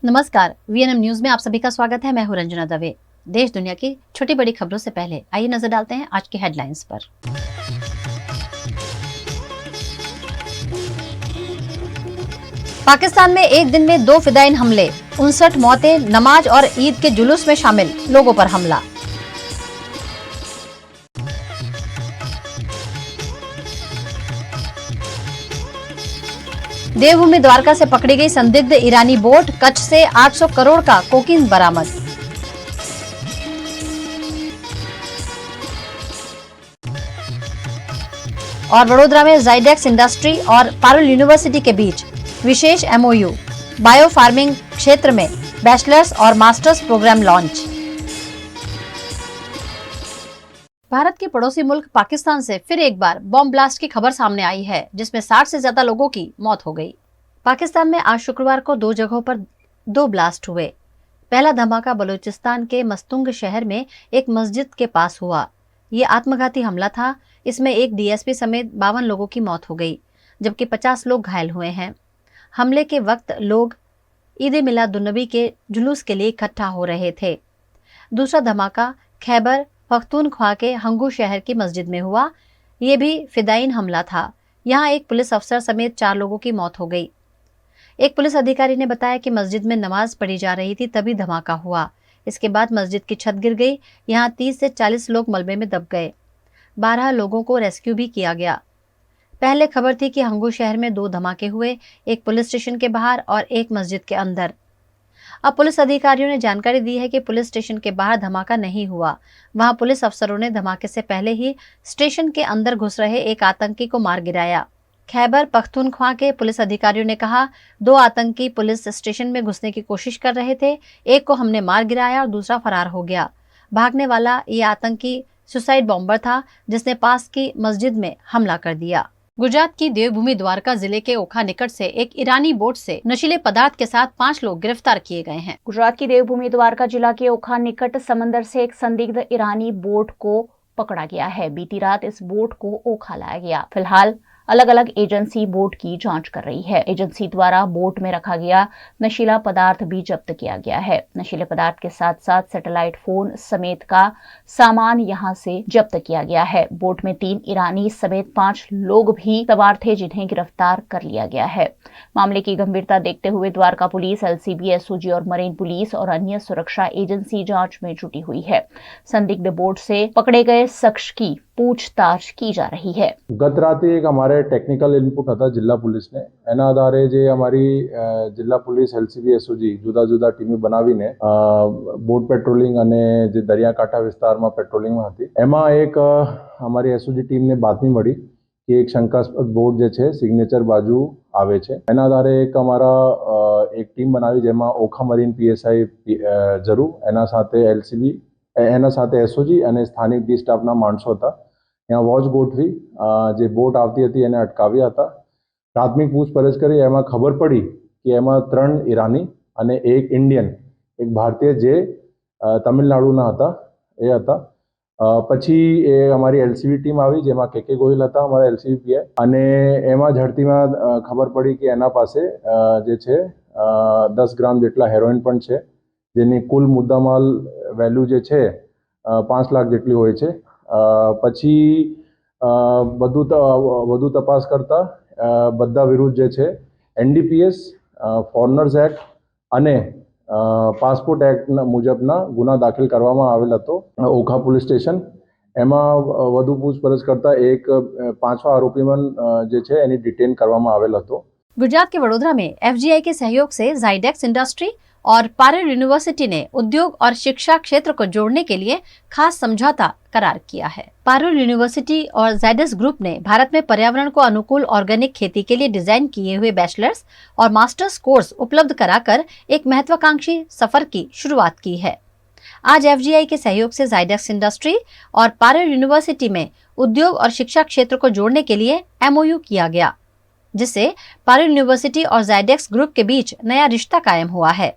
नमस्कार, VNM news में आप सभी का स्वागत है। मैं हूं रंजना दवे। देश दुनिया की छोटी बड़ी खबरों से पहले आइए नजर डालते हैं आज की हेडलाइंस पर। पाकिस्तान में एक दिन में 2 फिदायीन हमले, 59 मौतें, नमाज और ईद के जुलूस में शामिल लोगों पर हमला। देवभूमि द्वारका से पकड़ी गई संदिग्ध ईरानी बोट, कच्छ से 800 करोड़ का कोकीन बरामद। और वडोदरा में जाइडेक्स इंडस्ट्री और पारुल यूनिवर्सिटी के बीच विशेष एमओयू, बायो फार्मिंग क्षेत्र में बैचलर्स और मास्टर्स प्रोग्राम लॉन्च। भारत के पड़ोसी मुल्क पाकिस्तान से फिर एक बार बॉम्ब ब्लास्ट की खबर सामने आई है, जिसमें 60 से ज्यादा लोगों की मौत हो गई। पाकिस्तान में आज शुक्रवार को 2 जगहों पर 2 ब्लास्ट हुए। पहला धमाका बलूचिस्तान के मस्तुंग शहर में एक मस्जिद के पास हुआ। ये आत्मघाती हमला था। इसमें एक डीएसपी समेत 52 लोगों की मौत हो गई, जबकि 50 लोग घायल हुए हैं। हमले के वक्त लोग ईद मिलादुन्नबी के जुलूस के लिए इकट्ठा हो रहे थे। दूसरा धमाका खैबर पख्तूनख्वा के हंगू शहर की मस्जिद में हुआ। ये भी फिदायीन हमला था। यहाँ एक पुलिस अफसर समेत 4 लोगों की मौत हो गई। एक पुलिस अधिकारी ने बताया कि मस्जिद में नमाज पढ़ी जा रही थी, तभी धमाका हुआ। इसके बाद मस्जिद की छत गिर गई। यहाँ 30 से 40 लोग मलबे में दब गए। 12 लोगों को रेस्क्यू भी किया गया। पहले खबर थी कि हंगू शहर में 2 धमाके हुए, एक पुलिस स्टेशन के बाहर और एक मस्जिद के अंदर। अब पुलिस अधिकारियों ने जानकारी दी है कि पुलिस स्टेशन के बाहर धमाका नहीं हुआ। वहां पुलिस अफसरों ने धमाके से पहले ही स्टेशन के अंदर घुस रहे एक आतंकी को मार गिराया। खैबर पख्तूनख्वा के पुलिस अधिकारियों ने कहा, 2 आतंकी पुलिस स्टेशन में घुसने की कोशिश कर रहे थे। एक को हमने मार गिराया और दूसरा फरार हो गया। भागने वाला ये आतंकी सुसाइड बॉम्बर था, जिसने पास की मस्जिद में हमला कर दिया। गुजरात की देवभूमि द्वारका जिले के ओखा निकट से एक ईरानी बोट से नशीले पदार्थ के साथ 5 लोग गिरफ्तार किए गए हैं। गुजरात की देवभूमि द्वारका जिला के ओखा निकट समंदर से एक संदिग्ध ईरानी बोट को पकड़ा गया है। बीती रात इस बोट को ओखा लाया गया। फिलहाल अलग अलग एजेंसी बोट की जांच कर रही है। एजेंसी द्वारा बोट में रखा गया नशीला पदार्थ भी जब्त किया गया है। नशीले पदार्थ के साथ साथ सैटेलाइट फोन समेत का सामान यहां से जब्त किया गया है। बोट में 3 ईरानी समेत 5 लोग भी सवार थे, जिन्हें गिरफ्तार कर लिया गया है। मामले की गंभीरता देखते हुए द्वारका पुलिस, एलसीबी, एसओजी और मरीन पुलिस और अन्य सुरक्षा एजेंसी जांच में जुटी हुई है। संदिग्ध बोट से पकड़े गए शख्स की पूछताछ की जा रही है। गत रात एक हमारे टेक्निकल इनपुट હતા જિલ્લા પોલીસને, એના આધારે જે અમારી જિલ્લા પોલીસ, એલસીબી, એસઓજી જુદા જુદા ટીમો બનાવીને બોટ પેટ્રોલિંગ અને જે દરિયાકાંઠા વિસ્તારમાં પેટ્રોલિંગમાં હતી, એમાં એક અમારી એસઓજી ટીમને બાતમી મળી કે એક શંકાસ્પદ બોટ જે છે સિગ્નેચર બાજુ આવે છે। એના આધારે એક અમારા એક ટીમ બનાવી, જેમાં ઓખા મરીન પીએસઆઈ જરૂર, એના સાથે એલસીબી, એના સાથે એસઓજી અને સ્થાનિક ડી સ્ટાફના માણસો હતા। ત્યાં વોચ ગોઠવી જે બોટ આવતી હતી એને અટકાવ્યા હતા। પ્રાથમિક પૂછપરછ કરી એમાં ખબર પડી કે એમાં 3 ઈરાની અને 1 ઇન્ડિયન, એક ભારતીય જે તમિલનાડુના હતા એ હતા। પછી એ અમારી એલસીબી ટીમ આવી, જેમાં કેકે ગોહિલ હતા અમારા એલસીબી પીઆઈ, અને એમાં ઝડપીમાં ખબર પડી કે એના પાસે જે છે 10 ગ્રામ જેટલા હેરોઇન પણ છે, જેની કુલ મુદ્દામાલ વેલ્યુ જે છે 5 લાખ જેટલી હોય છે। પછી વધુ તપાસ કરતા બધા વિરુદ્ધ જે છે એનડીપીએસ, ફોરેનર્સ એક્ટ અને પાસપોર્ટ એક્ટ મુજબના ગુના દાખલ કરવામાં આવેલ હતો ઓખા પોલીસ સ્ટેશન। એમાં વધુ પૂછપરછ કરતા એક 5वा આરોપીમાં જે છે એની ડિટેન કરવામાં આવેલ હતો। गुजरात के वडोदरा में एफजीआई के सहयोग से जाइडेक्स इंडस्ट्री और पारुल यूनिवर्सिटी ने उद्योग और शिक्षा क्षेत्र को जोड़ने के लिए खास समझौता करार किया है। पारुल यूनिवर्सिटी और जाइडेक्स ग्रुप ने भारत में पर्यावरण को अनुकूल ऑर्गेनिक खेती के लिए डिजाइन किए हुए बैचलर्स और मास्टर्स कोर्स उपलब्ध कराकर एक महत्वाकांक्षी सफर की शुरुआत की है। आज एफजीआई के सहयोग से जाइडेक्स इंडस्ट्री और पारुल यूनिवर्सिटी में उद्योग और शिक्षा क्षेत्र को जोड़ने के लिए एमओयू किया गया, जिससे पारुल यूनिवर्सिटी और जाइडेक्स ग्रुप के बीच नया रिश्ता कायम हुआ है।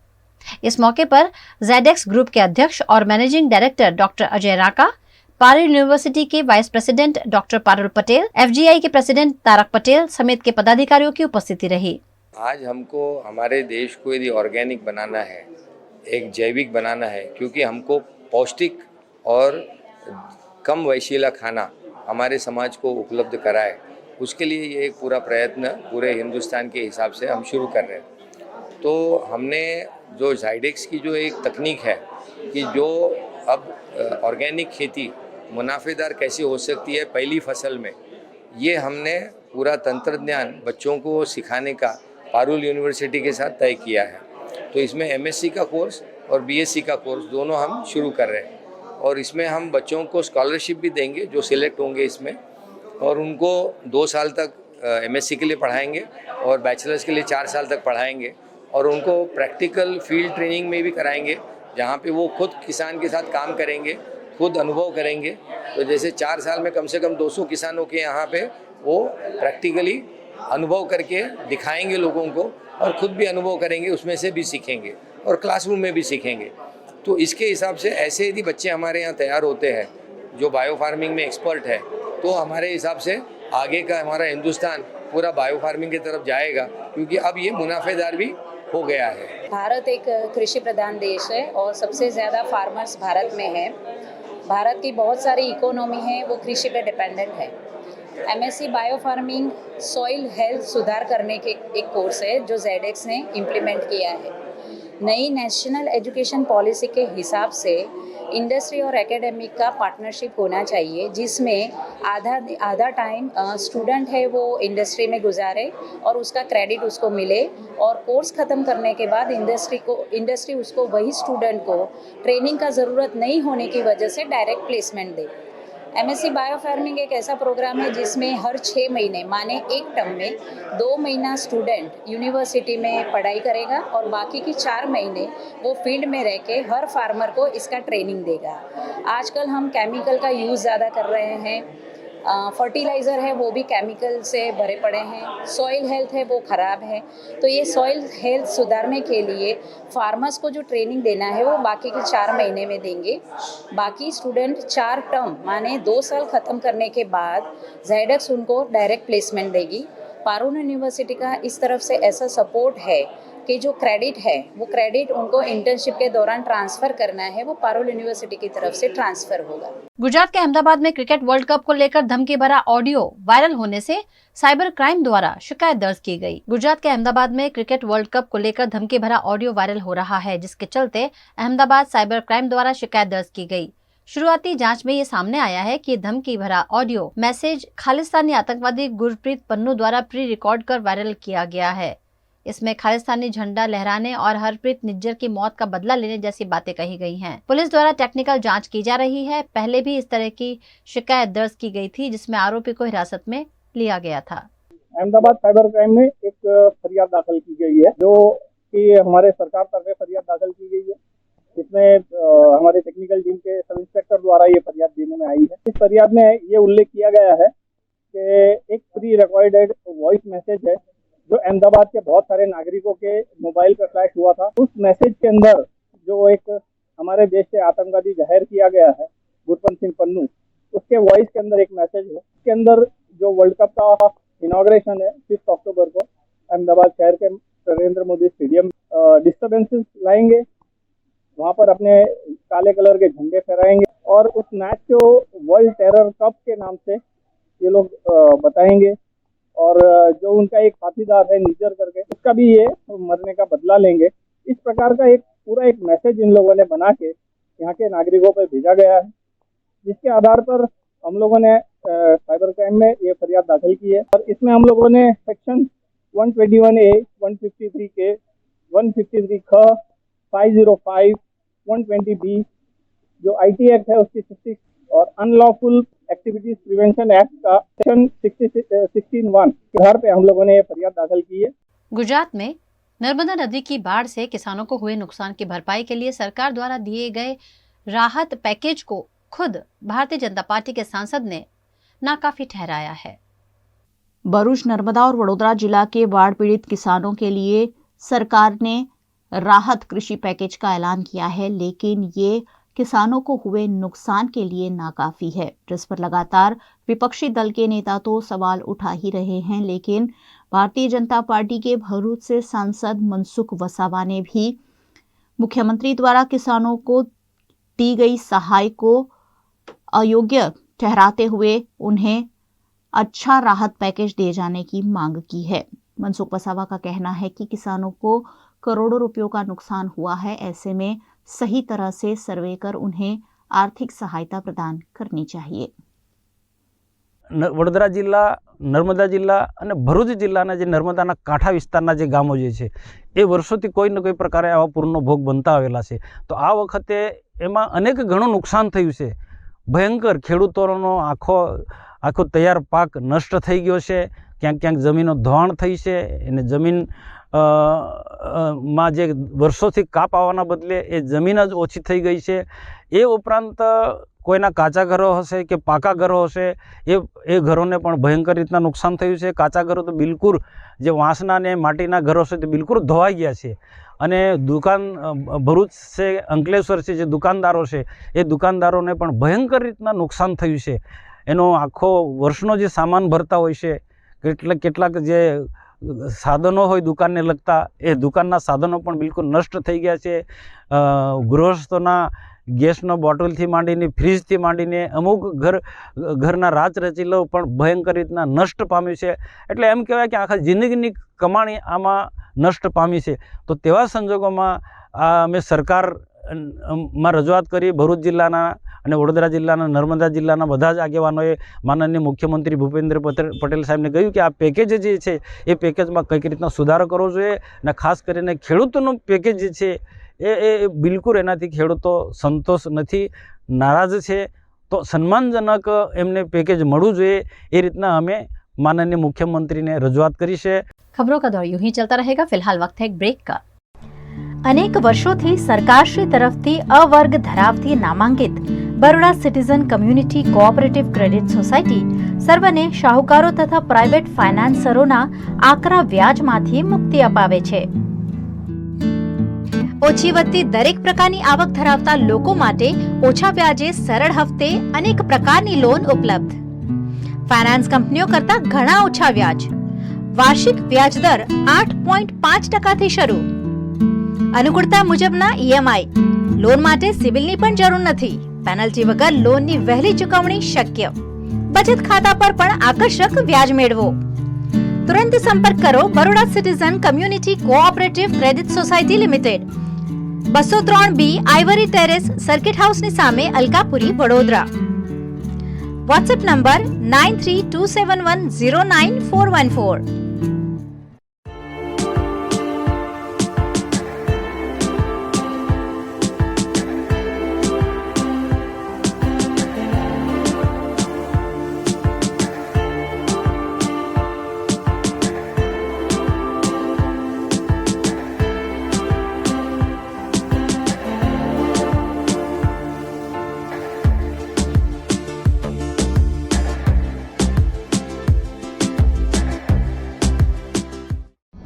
इस मौके पर जाइडेक्स ग्रुप के अध्यक्ष और managing director doctor Ajay Raka, Parul university के vice president doctor Parul Patel, FGI के प्रेसिडेंट तारक पटेल समेत के पदाधिकारियों की उपस्थिति रही। आज हमको हमारे देश को यदि ऑर्गेनिक बनाना है, एक जैविक बनाना है, क्योंकि हमको पौष्टिक और कम वैशीला खाना हमारे समाज को उपलब्ध कराए, उसके लिए ये एक पूरा प्रयत्न पूरे हिंदुस्तान के हिसाब से हम शुरू कर रहे हैं। तो हमने जो जाइडेक्स की जो एक तकनीक है कि जो अब ऑर्गेनिक खेती मुनाफेदार कैसे हो सकती है पहली फसल में, ये हमने पूरा तंत्रज्ञान बच्चों को सिखाने का पारुल यूनिवर्सिटी के साथ तय किया है। तो इसमें एमएससी का कोर्स और बीएससी का कोर्स दोनों हम शुरू कर रहे हैं और इसमें हम बच्चों को स्कॉलरशिप भी देंगे जो सिलेक्ट होंगे इसमें, और उनको 2 साल तक एमएससी के लिए पढ़ाएंगे और बैचलर्स के लिए 4 साल तक पढ़ाएंगे और उनको प्रैक्टिकल फील्ड ट्रेनिंग में भी कराएंगे, जहाँ पे वो खुद किसान के साथ काम करेंगे, खुद अनुभव करेंगे। तो जैसे 4 साल में कम से कम 200 किसानों के यहाँ पे वो प्रैक्टिकली अनुभव करके दिखाएंगे लोगों को और खुद भी अनुभव करेंगे, उसमें से भी सीखेंगे और क्लासरूम में भी सीखेंगे। तो इसके हिसाब से ऐसे यदि बच्चे हमारे यहाँ तैयार होते हैं जो बायो फार्मिंग में एक्सपर्ट है, तो हमारे हिसाब से आगे का हमारा हिंदुस्तान पूरा बायो फार्मिंग की तरफ जाएगा, क्योंकि अब ये मुनाफेदार भी हो गया है। भारत एक कृषि प्रधान देश है और सबसे ज़्यादा फार्मर्स भारत में है। भारत की बहुत सारी इकोनॉमी है वो कृषि पे डिपेंडेंट है। MSc bio farming soil health सुधार करने के एक कोर्स है जो जेडेक्स ने इम्प्लीमेंट किया है। नई नेशनल एजुकेशन पॉलिसी के हिसाब से इंडस्ट्री और एकेडमिक का पार्टनरशिप होना चाहिए, जिसमें आधा टाइम स्टूडेंट है वो इंडस्ट्री में गुजारे और उसका क्रेडिट उसको मिले, और कोर्स ख़त्म करने के बाद इंडस्ट्री उसको वही स्टूडेंट को ट्रेनिंग का ज़रूरत नहीं होने की वजह से डायरेक्ट प्लेसमेंट दे। एमएससी बायो फार्मिंग एक ऐसा प्रोग्राम है जिसमें हर 6 महीने माने एक टर्म में 2 महीना स्टूडेंट यूनिवर्सिटी में पढ़ाई करेगा और बाकी की 4 महीने वो फील्ड में रह के हर फार्मर को इसका ट्रेनिंग देगा। आजकल हम केमिकल का यूज़ ज़्यादा कर रहे हैं, फर्टिलाइज़र है वो भी केमिकल से भरे पड़े हैं, सॉइल हेल्थ है वो ख़राब है। तो ये सॉइल हेल्थ सुधारने के लिए फार्मर्स को जो ट्रेनिंग देना है वो बाकी के 4 महीने में देंगे। बाकी स्टूडेंट 4 टर्म माने 2 साल ख़त्म करने के बाद जेडेक्स उनको डायरेक्ट प्लेसमेंट देगी। पारुल यूनिवर्सिटी का इस तरफ से ऐसा सपोर्ट है कि जो क्रेडिट है वो क्रेडिट उनको इंटर्नशिप के दौरान ट्रांसफ़र करना है, वो पारुल यूनिवर्सिटी की तरफ से ट्रांसफ़र होगा। गुजरात के अहमदाबाद में क्रिकेट वर्ल्ड कप को लेकर धमकी भरा ऑडियो वायरल होने से साइबर क्राइम द्वारा शिकायत दर्ज की गई। गुजरात के अहमदाबाद में क्रिकेट वर्ल्ड कप को लेकर धमकी भरा ऑडियो वायरल हो रहा है, जिसके चलते अहमदाबाद साइबर क्राइम द्वारा शिकायत दर्ज की गई। शुरुआती जांच में ये सामने आया है कि धमकी भरा ऑडियो मैसेज खालिस्तानी आतंकवादी गुरप्रीत पन्नू द्वारा प्री रिकॉर्ड कर वायरल किया गया है। इसमें खालिस्तानी झंडा लहराने और हरप्रीत निज्जर की मौत का बदला लेने जैसी बातें कही गई हैं। पुलिस द्वारा टेक्निकल जांच की जा रही है। पहले भी इस तरह की शिकायत दर्ज की गई थी, जिसमें आरोपी को हिरासत में लिया गया था। अहमदाबाद साइबर क्राइम में एक फरियाद दाखिल की गई है, जो कि हमारे सरकार तरफ फरियाद दाखिल की गई है। इसमें हमारे टेक्निकल टीम के सब इंस्पेक्टर द्वारा ये फरियाद देने में आई है। इस फरियाद में ये उल्लेख किया गया है कि एक प्री रिकॉर्डेड वॉइस मैसेज है जो अहमदाबाद के बहुत सारे नागरिकों के मोबाइल पर फ्लैश हुआ था। उस मैसेज के अंदर जो एक हमारे देश से आतंकवादी जाहिर किया गया है गुरप्रीत सिंह पन्नू, उसके वॉइस के अंदर एक मैसेज है। इसके अंदर जो वर्ल्ड कप का इनॉग्रेशन है 5 अक्टूबर को अहमदाबाद शहर के नरेंद्र मोदी स्टेडियम, डिस्टर्बेंसेस लाएंगे, वहाँ पर अपने काले कलर के झंडे फहराएंगे और उस मैच को वर्ल्ड टेरर कप के नाम से ये लोग बताएंगे, और जो उनका एक साथीदार है निज्जर करके, उसका भी ये मरने का बदला लेंगे। इस प्रकार का एक पूरा एक मैसेज इन लोगों ने बना के यहाँ के नागरिकों पर भेजा गया है, जिसके आधार पर हम लोगों ने साइबर क्राइम में ये फरियाद दाखिल की है। और इसमें हम लोगों ने सेक्शन 121A, 153K, 153 ख, 505, 120B जो IT एक्ट है उसकी 66 और अनलॉफुल एक्टिविटीज प्रिवेंशन एक्ट का सेक्शन 16(1) के आधार पे हम लोगों ने ये फरियाद दाखिल की है। गुजरात में नर्मदा नदी की बाढ़ से किसानों को हुए नुकसान की भरपाई के लिए सरकार द्वारा दिए गए राहत पैकेज को खुद भारतीय जनता पार्टी के सांसद ने नाकाफी ठहराया है। भरूच, नर्मदा और वडोदरा जिला के बाढ़ पीड़ित किसानों के लिए सरकार ने राहत कृषि पैकेज का ऐलान किया है, लेकिन ये किसानों को हुए नुकसान के लिए नाकाफी है, जिस पर लगातार विपक्षी दल के नेता तो सवाल उठा ही रहे हैं, लेकिन भारतीय जनता पार्टी के भरूच से सांसद मनसुख वसावा ने भी मुख्यमंत्री द्वारा किसानों को दी गई सहाय को अयोग्य ठहराते हुए उन्हें अच्छा राहत पैकेज दिए जाने की मांग की है। मनसुख वसावा का कहना है कि किसानों को करोड़ों रुपयों का नुकसान हुआ है, ऐसे में सही तरह से सर्वे कर उन्हें आर्थिक सहायता प्रदान करनी चाहिए। વડોદરા જિલ્લા, નર્મદા જિલ્લા અને ભરૂચ જિલ્લાના જે નર્મદાના કાંઠા વિસ્તારના જે ગામો જે છે એ વર્ષોથી કોઈ ને કોઈ પ્રકારે આવા પૂરનો ભોગ બનતા આવેલા છે, તો આ વખતે એમાં અનેક ઘણું નુકસાન થયું છે। ભયંકર ખેડૂતોનો આખો તૈયાર પાક નષ્ટ થઈ ગયો છે, ક્યાંક ક્યાંક જમીનો ધોવાણ થઈ છે, અને જમીન માં જે વર્ષોથી કાપ આવવાના બદલે એ જમીન જ ઓછી થઈ ગઈ છે। એ ઉપરાંત કોઈના કાચા ઘરો હશે કે પાકા ઘરો હશે, એ ઘરોને પણ ભયંકર રીતના નુકસાન થયું છે। કાચા ઘરો તો બિલકુલ, જે વાંસના ને માટીના ઘરો છે તે બિલકુલ ધોવાઈ ગયા છે, અને ભરૂચ છે, અંકલેશ્વર છે, જે દુકાનદારો છે એ દુકાનદારોને પણ ભયંકર રીતના નુકસાન થયું છે। એનો આખો વર્ષનો જે સામાન ભરતા હોય છે, કેટલાક જે સાધનો હોય દુકાનને લગતા, એ દુકાનના સાધનો પણ બિલકુલ નષ્ટ થઈ ગયા છે। ગૃહસ્થોના ગેસનો બોટલથી માંડીને, ફ્રીજથી માંડીને અમુક ઘરના રાચરચીલો પણ ભયંકર રીતના નષ્ટ પામ્યું છે। એટલે એમ કહેવાય કે આખા જિંદગીની કમાણી આમાં નષ્ટ પામી છે। તો તેવા સંજોગોમાં અમે સરકારમાં રજૂઆત કરી, ભરૂચ જિલ્લાના અને વડોદરા જિલ્લાના, નર્મદા જિલ્લાના બધા જ આગેવાનોએ માનનીય મુખ્યમંત્રી ભૂપેન્દ્ર પટેલ સાહેબને કહ્યું કે આ પેકેજ જે છે એ પેકેજમાં કઈક રીતના સુધારો કરવો જોઈએ, અને ખાસ કરીને ખેડૂતોનું પેકેજ જે છે એ બિલકુલ એનાથી ખેડૂતો સંતોષ નથી, નારાજ છે। તો સન્માનજનક એમને પેકેજ મળવું જોઈએ, એ રીતના અમે માનનીય મુખ્યમંત્રીને રજૂઆત કરી છે। खबरों का दौर यूं ही चलता रहेगा। फिलहाल वक्त है एक ब्रेक का। अनेक वर्षोथी सरकारश्री तरफथी अवर्ग धरावती नामांकित Baroda citizen community cooperative credit society सर्वने शाहुकारो तथा प्राइवेट फाइनान्सरोना आकरा व्याजमांथी मुक्ति अपावे छे। ओછી વધતી દરેક પ્રકારની આવક ધરાવતા લોકો માટે ઓછા વ્યાજે સરળ હફતે અનેક પ્રકારની લોન ઉપલબ્ધ। ફાઇનાન્સ કંપનીઓ કરતા ઘણા ઓછા વ્યાજ, વાર્ષિક વ્યાજ દર 8.5% થી શરૂ, અનુકૂળતા મુજબના ઈએમઆઈ, લોન માટે સિવિલની પણ જરૂર નથી, પેનલ્ટી વગર લોનની વહેલી ચૂકવણી શક્ય, બચત ખાતા પર પણ આકર્ષક વ્યાજ મેળવો। तुरंत संपर्क करो Baroda citizen community cooperative credit society limited, 203B Ivory terrace, circuit house ની સામે, અલકાપુરી, વડોદરા। WhatsApp number 9327109414।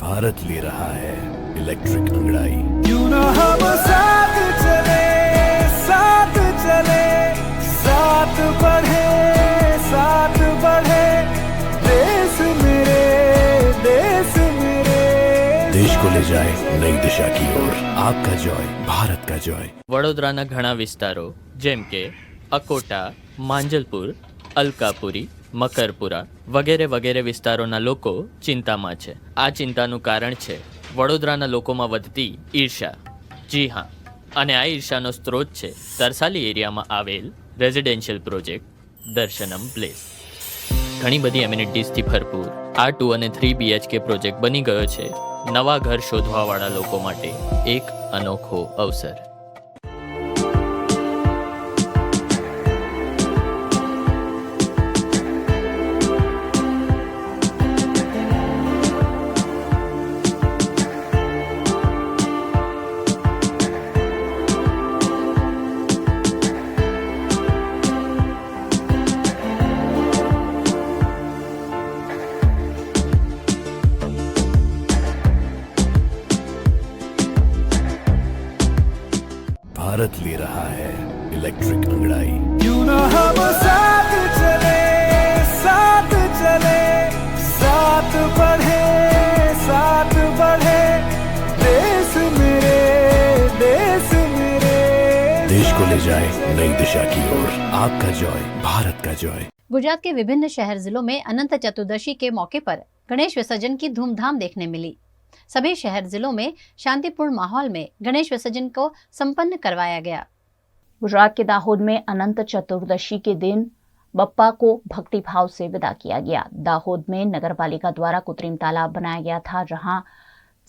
भारत ले रहा है इलेक्ट्रिक अंगड़ाई। क्यों ना हम साथ चले, साथ चले, साथ बढ़े, साथ बढ़े, देश मेरे, देश मेरे। देश को ले जाए नई दिशा की ओर, आपका जॉय, भारत का जॉय। વડોદરાના ઘણા વિસ્તારો જેમ કે અકોટા, માંજલપુર, અલકાપુરી, મકરપુરા વગેરે વગેરે વિસ્તારોના લોકો ચિંતામાં છે। આ ચિંતાનું કારણ છે વડોદરાના લોકોમાં વધતી ઈર્ષા। જી હા, અને આ ઈર્ષાનો સ્ત્રોત છે તરસાલી એરિયામાં આવેલ રેઝિડેન્શિયલ પ્રોજેક્ટ દર્શનમ પ્લેસ। ઘણી બધી એમિનિટીઝથી ભરપૂર આ 2 અને 3 BHK પ્રોજેક્ટ બની ગયો છે નવા ઘર શોધવાવાળા લોકો માટે એક અનોખો અવસર। भारत ले रहा है इलेक्ट्रिक अंगड़ाई। क्यों ना हम साथ चले, साथ चले, साथ बढ़े, साथ बढ़े, देश मेरे, देश मेरे। देश को ले जाए नई दिशा की ओर, आपका जॉय भारत का जॉय। गुजरात के विभिन्न शहर जिलों में अनंत चतुर्दशी के मौके पर गणेश विसर्जन की धूमधाम देखने मिली। सभी शहर जिलों में शांतिपूर्ण माहौल में गणेश विसर्जन को संपन्न करवाया गया। गुजरात के दाहोद में अनंत चतुर्दशी के दिन बप्पा को भक्ति भाव से विदा किया गया। दाहोद में नगर पालिका द्वारा कृत्रिम तालाब बनाया गया था, जहां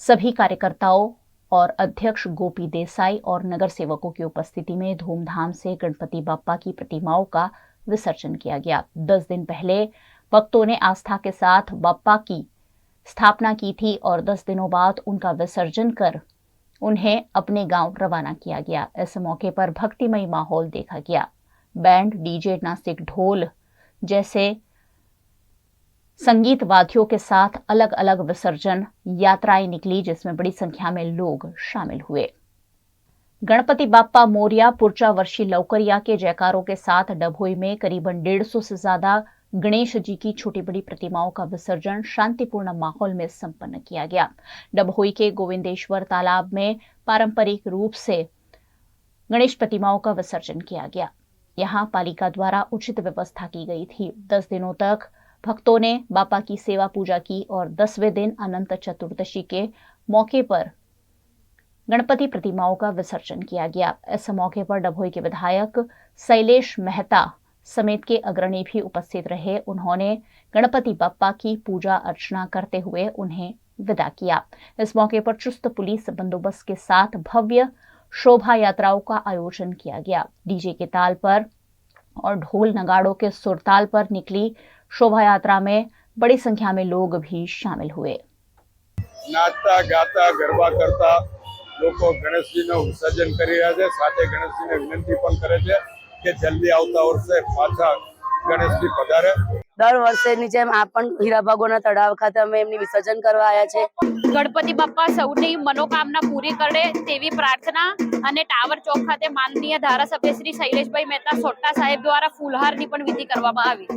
सभी कार्यकर्ताओं और अध्यक्ष गोपी देसाई और नगर सेवकों की उपस्थिति में धूमधाम से गणपति बप्पा की प्रतिमाओं का विसर्जन किया गया। 10 दिन पहले भक्तों ने आस्था के साथ बप्पा की स्थापना की थी और 10 दिनों बाद उनका विसर्जन कर उन्हें अपने गांव रवाना किया गया। इस मौके पर भक्तिमय माहौल देखा गया। बैंड, डीजे, नासिक, ढोल जैसे संगीत वाद्यों के साथ अलग अलग विसर्जन यात्राएं निकली, जिसमें बड़ी संख्या में लोग शामिल हुए। गणपति बाप्पा मोरिया पुरचा वर्षी लौकरिया के जयकारों के साथ डभोई में करीबन 150 से ज्यादा गणेश जी की छोटी बड़ी प्रतिमाओं का विसर्जन शांतिपूर्ण माहौल में संपन्न किया गया। डभोई के गोविंदेश्वर तालाब में पारंपरिक रूप से गणेश प्रतिमाओं का विसर्जन किया गया। यहां पालिका द्वारा उचित व्यवस्था की गई थी। 10 दिनों तक भक्तों ने बापा की सेवा पूजा की और 10वें दिन अनंत चतुर्दशी के मौके पर गणपति प्रतिमाओं का विसर्जन किया गया। इस मौके पर डभोई के विधायक शैलेश मेहता समेत के अग्रणी भी उपस्थित रहे। उन्होंने गणपति बप्पा की पूजा अर्चना करते हुए उन्हें विदा किया। इस मौके पर चुस्त पुलिस बंदोबस्त के साथ भव्य शोभा यात्राओं का आयोजन किया गया। डीजे के ताल पर और ढोल नगाड़ों के सुरताल पर निकली शोभा यात्रा में बड़ी संख्या में लोग भी शामिल हुए। नाचता गाता गरबा करता લોકો ગણેશજીનું વિસર્જન કરી રહ્યા છે। સાથે ગણેશજીને વિનંતી પણ કરે છે કે જલ્દી આવતા વર્ષે પાછા ગણેશજી પધારે। દર વર્ષેની જેમ આ પણ હીરાભાગોના તળાવ ખાતે અમે એમની વિસર્જન કરવા આવ્યા છે। ગણપતિ બાપ્પા સૌની મનોકામના પૂરી કરે તેવી પ્રાર્થના અને ટાવર ચોક ખાતે માનનીય ધારાસભ્ય શ્રી શૈલેષભાઈ મહેતા સોટ્ટા સાહેબ દ્વારા ફૂલહારની પણ વિધિ કરવામાં આવી।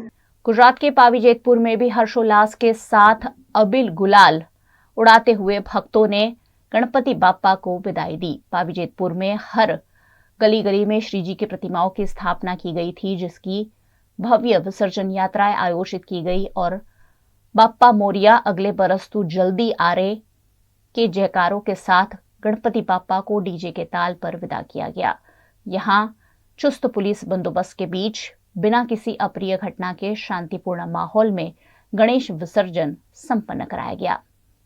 गुजरात के पावी जेतपुर में भी हर्षोल्लास के साथ अबिल गुलाल उड़ाते हुए भक्तों ने गणपति बाप्पा को विदाई दी। पावी जेतपुर में हर गली गली में श्री जी की प्रतिमाओं की स्थापना की गई थी, जिसकी भव्य विसर्जन यात्राएं आयोजित की गई और बाप्पा मोरिया अगले बरस तू जल्दी आ रे के जयकारों के साथ गणपति बाप्पा को डीजे के ताल पर विदा किया गया। यहाँ चुस्त पुलिस बंदोबस्त के बीच बिना किसी अप्रिय घटना के शांतिपूर्ण माहौल में गणेश विसर्जन संपन्न कराया गया।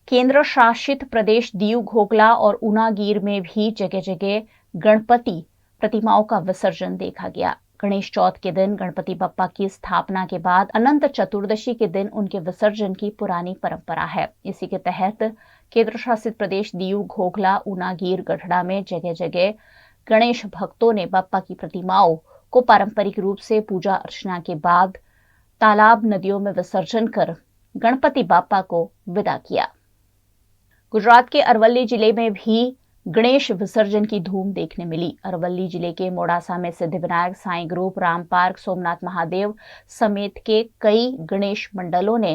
केंद्र शासित प्रदेश दीव, घोघला और ऊनागीर में भी जगह जगह गणपति प्रतिमाओं का विसर्जन देखा गया। गणेश चौथ के दिन गणपति बप्पा की स्थापना के बाद अनंत चतुर्दशी के दिन उनके विसर्जन की पुरानी परंपरा है। इसी के तहत केंद्र शासित प्रदेश दीव, घोघला, ऊनागीर, गढ़ड़ा में जगह जगह गणेश भक्तों ने बप्पा की प्रतिमाओं को पारंपरिक रूप से पूजा अर्चना के बाद तालाब, नदियों में विसर्जन कर गणपति बाप्पा को विदा किया। गुजरात के अरवली जिले में भी गणेश विसर्जन की धूम देखने मिली। अरवली जिले के मोडासा में सिद्धिविनायक, साईं ग्रुप, राम पार्क, सोमनाथ महादेव समेत के कई गणेश मंडलों ने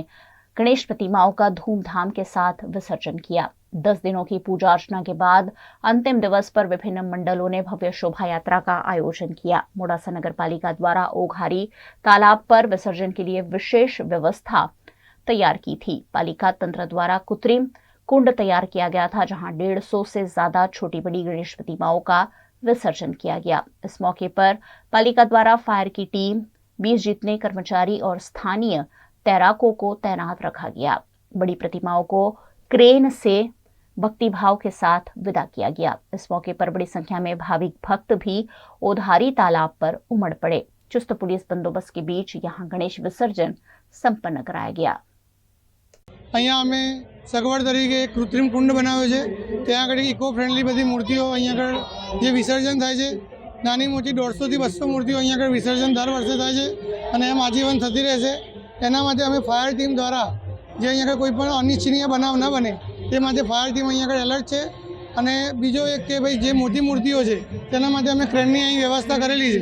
गणेश प्रतिमाओं का धूमधाम के साथ विसर्जन किया। 10 दिनों की पूजा अर्चना के बाद अंतिम दिवस पर विभिन्न मंडलों ने भव्य शोभा यात्रा का आयोजन किया। मोडासा नगर पालिका द्वारा ओघारी तालाब पर विसर्जन के लिए विशेष व्यवस्था तैयार की थी। पालिका तंत्र द्वारा कृत्रिम कुंड तैयार किया गया था, जहां 150 से ज्यादा छोटी बड़ी गणेश प्रतिमाओं का विसर्जन किया गया। इस मौके पर पालिका द्वारा फायर की टीम, 20 जितने कर्मचारी और स्थानीय तैराकों को तैनात रखा गया। बड़ी प्रतिमाओं को क्रेन से भक्तिभाव के साथ विदा किया गया। इस मौके पर बड़ी संख्या में भाविक भक्त भी ओधारी तालाब पर उमड़ पड़े। चुस्त पुलिस बंदोबस्त के बीच यहां गणेश विसर्जन संपन्न कराया गया। અહીંયા અમે સગવડ તરીકે એક કૃત્રિમ કુંડ બનાવ્યો છે। ત્યાં આગળ ઇકો ફ્રેન્ડલી બધી મૂર્તિઓ અહીંયા આગળ જે વિસર્જન થાય છે, નાની મોટી 150 થી 200 મૂર્તિઓ અહીંયા આગળ વિસર્જન દર વર્ષે થાય છે અને એમ આજીવન થતી રહેશે। એના માટે અમે ફાયર ટીમ દ્વારા જે અહીંયા આગળ કોઈ પણ અનિચ્છનીય બનાવ ન બને તે માટે ફાયર ટીમ અહીંયા આગળ એલર્ટ છે। અને બીજો એક કે ભાઈ જે મોટી મૂર્તિઓ છે તેના માટે અમે ક્રેનની અહીં વ્યવસ્થા કરેલી છે।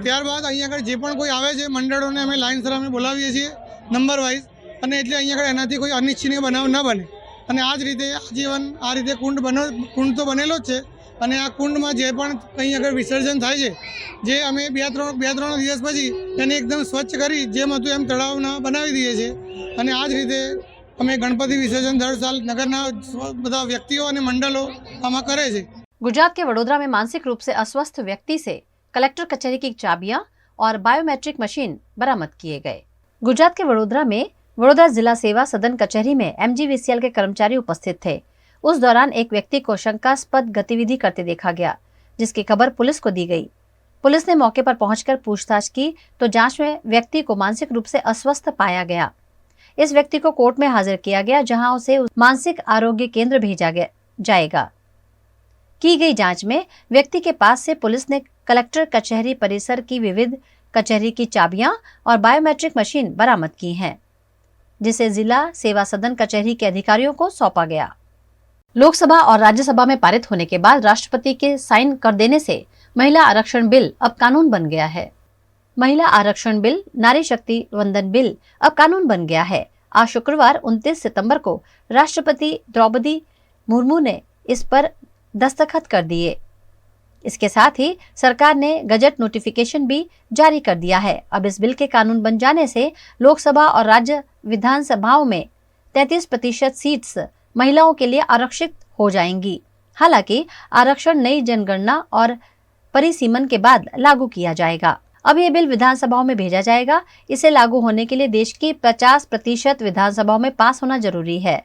ત્યારબાદ અહીંયા આગળ જે પણ કોઈ આવે છે મંડળોને અમે લાઇનસર અમે બોલાવીએ છીએ નંબર વાઇઝ, અને એટલે અહીંયા આગળ એનાથી કોઈ અનિચ્છનીય બનાવ ન બને. અને આ જ રીતે આજીવન આ રીતે કુંડ તો બનેલો જ છે, અને આ કુંડમાં જે પણ અહીં આગળ વિસર્જન થાય છે, જે અમે બે ત્રણ દિવસ પછી એને એકદમ સ્વચ્છ કરી જેમ હતું એમ તળાવના બનાવી દઈએ છીએ. અને આ જ રીતે અમે ગણપતિ વિસર્જન દર साल નગરના બધા વ્યક્તિઓ અને મંડળો આમાં કરે છે. गुजरात के वडोदरा में मानसिक रूप से अस्वस्थ व्यक्ति से कलेक्टर कचहरी की चाबियां और बायोमेट्रिक मशीन बरामद किए गए. गुजरात के वडोदरा में वडोदरा जिला सेवा सदन कचहरी में MGVCL के कर्मचारी उपस्थित थे. उस दौरान एक व्यक्ति को शंकास्पद गतिविधि करते देखा गया, जिसकी खबर पुलिस को दी गई. पुलिस ने मौके पर पहुंचकर पूछताछ की तो जांच में व्यक्ति को मानसिक रूप से अस्वस्थ पाया गया. इस व्यक्ति को कोर्ट में हाजिर किया गया, जहां उसे मानसिक आरोग्य केंद्र भेजा जाएगा. की गई जांच में व्यक्ति के पास से पुलिस ने कलेक्टर कचहरी परिसर की विविध कचहरी की चाबियां और बायोमेट्रिक मशीन बरामद की हैं, जिसे जिला सेवा सदन कचहरी के अधिकारियों को सौंपा गया. लोकसभा और राज्यसभा में पारित होने के बाद राष्ट्रपति के साइन कर देने से महिला आरक्षण बिल अब कानून बन गया है. महिला आरक्षण बिल, नारी शक्ति वंदन बिल अब कानून बन गया है. आज शुक्रवार 29 सितंबर को राष्ट्रपति द्रौपदी मुर्मू ने इस पर दस्तखत कर दिए. इसके साथ ही सरकार ने गजट नोटिफिकेशन भी जारी कर दिया है. अब इस बिल के कानून बन जाने से लोकसभा और राज्य विधानसभाओं में 33% सीट्स महिलाओं के लिए आरक्षित हो जाएंगी. हालांकि आरक्षण नई जनगणना और परिसीमन के बाद लागू किया जाएगा. अब ये बिल विधानसभाओं में भेजा जाएगा. इसे लागू होने के लिए देश की 50% विधानसभाओं में पास होना जरूरी है.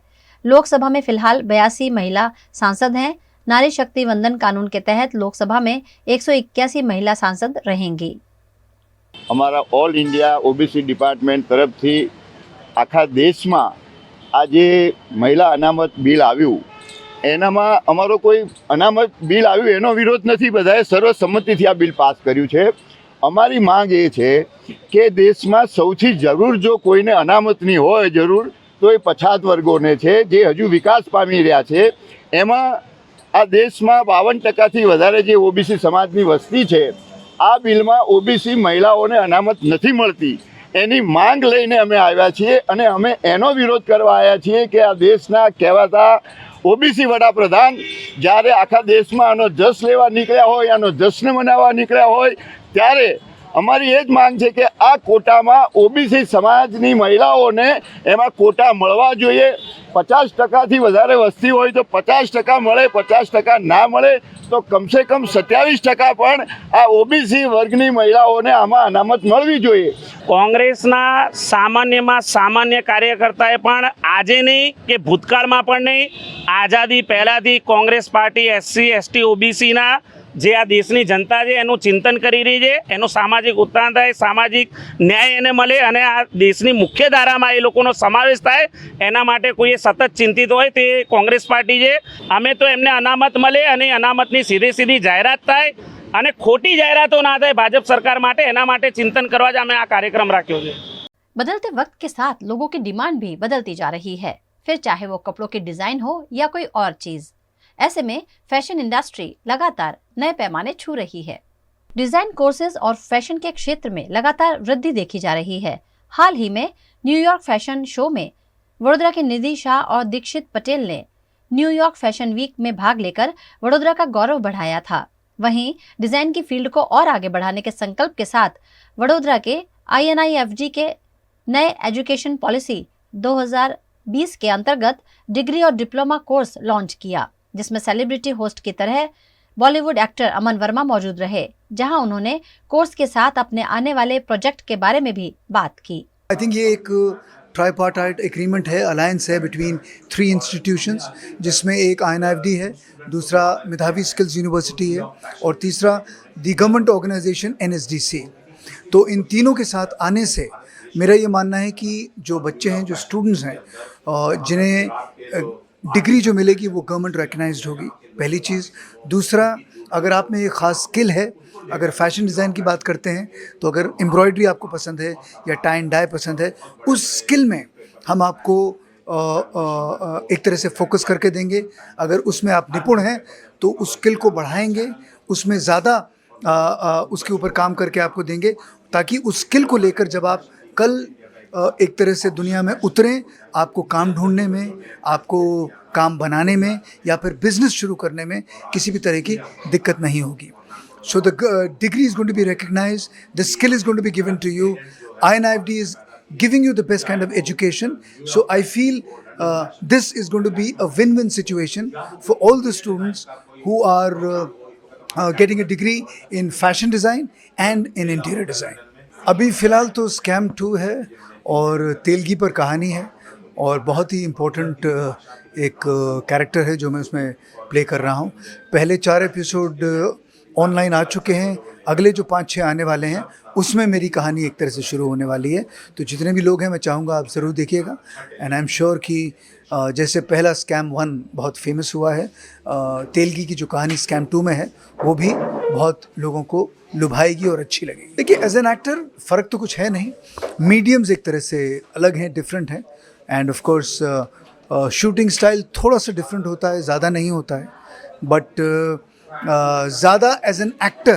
लोकसभा में फिलहाल 82 महिला सांसद हैं. नारी शक्ति वंदन कानून के तहत लोकसभा में 181 महिला सांसद रहेंगी. અમારા ઓલ ઇન્ડિયા ઓબીસી ડિપાર્ટમેન્ટ તરફથી આખા દેશમાં આ જે મહિલા અનામત બિલ આવ્યું એનામાં અમારો કોઈ અનામત બિલ આવ્યું એનો વિરોધ નથી, બધાએ સર્વસંમતિથી આ બિલ પાસ કર્યું છે. અમારી માંગ એ છે કે દેશમાં સૌથી જરૂર જો કોઈને અનામતની હોય જરૂર તો એ પછાત વર્ગોને છે, જે હજુ વિકાસ પામી રહ્યા છે. એમાં આ દેશમાં 52% વધારે જે ઓબીસી સમાજની વસ્તી છે, આ બિલમાં ઓબીસી મહિલાઓને અનામત નથી મળતી. એની માંગ લઈને અમે આવ્યા છીએ અને અમે એનો વિરોધ કરવા આવ્યા છીએ કે આ દેશના કહેવાતા ઓબીસી વડાપ્રધાન જ્યારે આખા દેશમાં આનો જશ લેવા નીકળ્યા હોય, આનો જશ્ન મનાવવા નીકળ્યા હોય, ત્યારે અમારી એ જ માંગ છે કે આ કોટામાં ઓબીસી સમાજની મહિલાઓને એમાં કોટા મળવા જોઈએ. 50%થી વધારે વસ્તી હોય તો 50% મળે, 50% ના મળે તો કમસે કમ 27% પણ આ ઓબીસી વર્ગની મહિલાઓને આમાં અનામત મળવી જોઈએ. કોંગ્રેસના સામાન્યમાં સામાન્ય કાર્યકર્તાએ પણ આજે નહીં કે ભૂતકાળમાં પણ નહીં, આઝાદી પહેલાંથી કોંગ્રેસ પાર્ટી SC ST OBCના જે આ દેશની જનતા છે એનું ચિંતન કરી રહી છે. એનું સામાજિક ઉત્થાન થાય, સામાજિક ન્યાય એને મળે અને આ દેશની મુખ્ય ધારામાં એ લોકોનો સમાવેશ થાય, એના માટે કોઈ સતત ચિંતિત હોય તે કોંગ્રેસ પાર્ટી છે. અમે તો એમને અનામત મળે અને અનામતની સીધી જાહેરાત થાય અને ખોટી જાહેરાતો ના થાય ભાજપ સરકાર માટે, એના માટે चिंतन કરવા જ અમે આ કાર્યક્રમ રાખ્યો છે. बदलते वक्त के साथ लोगों की डिमांड भी बदलती जा रही है, फिर चाहे वो कपड़ों की डिजाइन हो या कोई और चीज. ऐसे में फैशन इंडस्ट्री लगातार नए पैमाने छू रही है. डिजाइन कोर्सेज और फैशन के क्षेत्र में लगातार वृद्धि देखी जा रही है. हाल ही में न्यूयॉर्क फैशन शो में वडोदरा के निधि शाह और दीक्षित पटेल ने न्यूयॉर्क फैशन वीक में भाग लेकर वडोदरा का गौरव बढ़ाया था. वहीं डिजाइन की फील्ड को और आगे बढ़ाने के संकल्प के साथ वडोदरा के INIFG के नए एजुकेशन पॉलिसी 2020 के अंतर्गत डिग्री और डिप्लोमा कोर्स लॉन्च किया, जिसमें सेलिब्रिटी होस्ट की तरह बॉलीवुड एक्टर अमन वर्मा मौजूद रहे, जहां उन्होंने कोर्स के साथ अपने आने वाले प्रोजेक्ट के बारे में भी बात की. आई थिंक ये एक ट्राइपार्टाइट एग्रीमेंट है, अलायंस है बिटवीन 3 इंस्टीट्यूशंस, जिसमें एक INIFD है, दूसरा मेधावी स्किल्स यूनिवर्सिटी है और तीसरा दी गवर्नमेंट ऑर्गेनाइजेशन NSDC. तो इन तीनों के साथ आने से मेरा ये मानना है कि जो बच्चे हैं, जो स्टूडेंट्स हैं, जिन्हें डिग्री जो मिलेगी वो गवर्नमेंट रिकग्नाइज्ड होगी, पहली चीज़. दूसरा, अगर आप में एक ख़ास स्किल है, अगर फैशन डिज़ाइन की बात करते हैं तो अगर एम्ब्रॉयडरी आपको पसंद है या टाई एंड डाई पसंद है, उस स्किल में हम आपको एक तरह से फोकस करके देंगे. अगर उसमें आप निपुण हैं तो उस स्किल को बढ़ाएंगे, उसमें ज़्यादा उसके ऊपर काम करके आपको देंगे, ताकि उस स्किल को लेकर जब आप कल एक तरह से दुनिया में उतरें, आपको काम ढूंढने में, आपको काम बनाने में या फिर बिजनेस शुरू करने में किसी भी तरह की दिक्कत नहीं होगी. So the degree is going to be recognized, the skill is going to be given to you. INIFD is giving you the best kind of education. So I feel this is going to be a win-win situation for all the students who are getting a degree in fashion design and in interior design. अभी फ़िलहाल तो scam 2 है और तेलगी पर कहानी है और बहुत ही इम्पोर्टेंट एक कैरेक्टर है जो मैं उसमें प्ले कर रहा हूँ. पहले 4 एपिसोड ऑनलाइन आ चुके हैं, अगले जो 5-6 आने वाले हैं उसमें मेरी कहानी एक तरह से शुरू होने वाली है. तो जितने भी लोग हैं मैं चाहूँगा आप ज़रूर देखिएगा. एंड आई एम श्योर कि जैसे पहला स्कैम 1 बहुत फेमस हुआ है, तेलगी की जो कहानी स्कैम 2 में है वो भी बहुत लोगों को लुभाएगी और अच्छी लगेगी. देखिए, एज एन एक्टर फ़र्क तो कुछ है नहीं, मीडियम्स एक तरह से अलग हैं, डिफरेंट हैं. End of course shooting style थोड़ा सा डिफरेंट होता है, ज़्यादा नहीं होता है. बट ज़्यादा एज एन एक्टर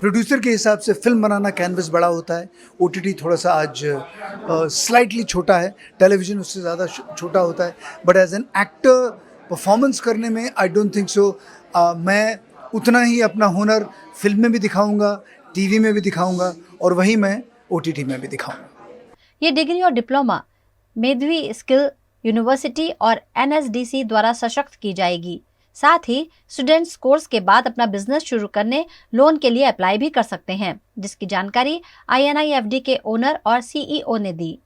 प्रोड्यूसर के हिसाब से फिल्म बनाना कैनवस बड़ा होता है. OTT थोड़ा सा आज स्लाइटली छोटा है, टेलीविज़न उससे ज़्यादा छोटा होता है. But as an actor performance करने में आई डोंट थिंक सो. मैं उतना ही अपना हुनर फिल्म में भी दिखाऊंगा, टीवी में भी दिखाऊंगा और वहीं मैं OTT में भी दिखाऊंगा. ये डिग्री और डिप्लोमा मेधावी स्किल यूनिवर्सिटी और NSDC द्वारा सशक्त की जाएगी. साथ ही स्टूडेंट्स कोर्स के बाद अपना बिजनेस शुरू करने लोन के लिए अप्लाई भी कर सकते हैं, जिसकी जानकारी INIFD के ओनर और CEO ने दी.